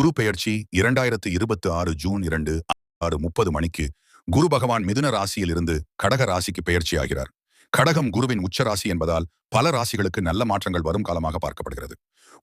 குரு பெயர்ச்சி 2026 ஜூன் 2:30 மணிக்கு குரு பகவான் மிதுன ராசியில் இருந்து கடக ராசிக்கு பெயர்ச்சி ஆகிறார். கடகம் குருவின் உச்ச ராசி என்பதால் பல ராசிகளுக்கு நல்ல மாற்றங்கள் வரும் காலமாக பார்க்கப்படுகிறது.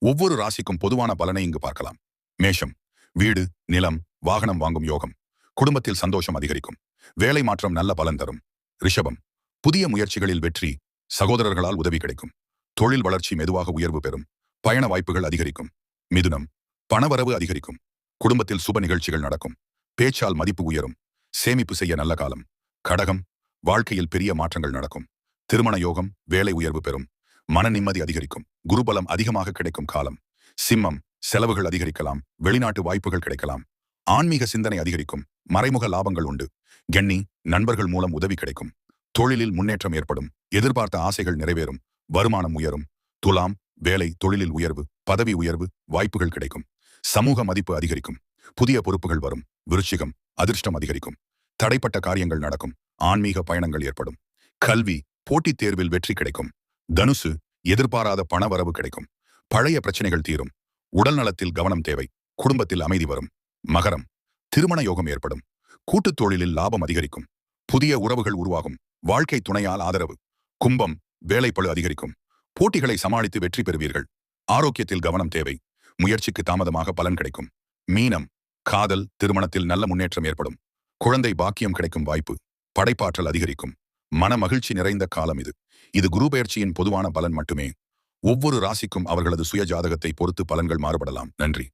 ஒவ்வொரு ராசிக்கும் பொதுவான பலனை இங்கு பார்க்கலாம். மேஷம், வீடு, நிலம், வாகனம் வாங்கும் யோகம். குடும்பத்தில் சந்தோஷம் அதிகரிக்கும். வேலை மாற்றம் நல்ல பலன் தரும். ரிஷபம், புதிய முயற்சிகளில் வெற்றி. சகோதரர்களால் உதவி கிடைக்கும். தொழில் வளர்ச்சி மெதுவாக உயர்வு பெறும். பயண வாய்ப்புகள் அதிகரிக்கும். மிதுனம், பணவரவு அதிகரிக்கும். குடும்பத்தில் சுப நிகழ்ச்சிகள் நடக்கும். பேச்சால் மதிப்பு உயரும். சேமிப்பு செய்ய நல்ல காலம். கடகம், வாழ்க்கையில் பெரிய மாற்றங்கள் நடக்கும். திருமண யோகம், வேலை உயர்வு பெறும். மன நிம்மதி அதிகரிக்கும். குருபலம் அதிகமாக கிடைக்கும் காலம். சிம்மம், செலவுகள் அதிகரிக்கலாம். வெளிநாட்டு வாய்ப்புகள் கிடைக்கலாம். ஆன்மீக சிந்தனை அதிகரிக்கும். மறைமுக லாபங்கள் உண்டு. கன்னி, நண்பர்கள் மூலம் உதவி கிடைக்கும். தொழிலில் முன்னேற்றம் ஏற்படும். எதிர்பார்த்த ஆசைகள் நிறைவேறும். வருமானம் உயரும். துலாம், வேலை, தொழிலில் உயர்வு, பதவி உயர்வு, வாய்ப்புகள் கிடைக்கும். சமூக மதிப்பு அதிகரிக்கும். புதிய பொறுப்புகள் வரும். விருச்சிகம், அதிர்ஷ்டம் அதிகரிக்கும். தடைப்பட்ட காரியங்கள் நடக்கும். ஆன்மீக பயணங்கள் ஏற்படும். கல்வி, போட்டித் தேர்வில் வெற்றி கிடைக்கும். தனுசு, எதிர்பாராத பணவரவு கிடைக்கும். பழைய பிரச்சனைகள் தீரும். உடல் நலத்தில் கவனம் தேவை. குடும்பத்தில் அமைதி வரும். மகரம், திருமண யோகம் ஏற்படும். கூட்டுத் தொழிலில் லாபம் அதிகரிக்கும். புதிய உறவுகள் உருவாகும். வாழ்க்கை துணையால் ஆதரவு. கும்பம், வேலைப்பளு அதிகரிக்கும். போட்டிகளை சமாளித்து வெற்றி பெறுவீர்கள். ஆரோக்கியத்தில் கவனம் தேவை. முயற்சிக்கு தாமதமாக பலன் கிடைக்கும். மீனம், காதல், திருமணத்தில் நல்ல முன்னேற்றம் ஏற்படும். குழந்தை பாக்கியம் கிடைக்கும் வாய்ப்பு. படைப்பாற்றல் அதிகரிக்கும். மன மகிழ்ச்சி நிறைந்த காலம் இது. இது குரு பெயர்ச்சியின் பொதுவான பலன் மட்டுமே. ஒவ்வொரு ராசிக்கும் அவர்களது சுய ஜாதகத்தை பொறுத்து பலன்கள் மாறுபடலாம். நன்றி.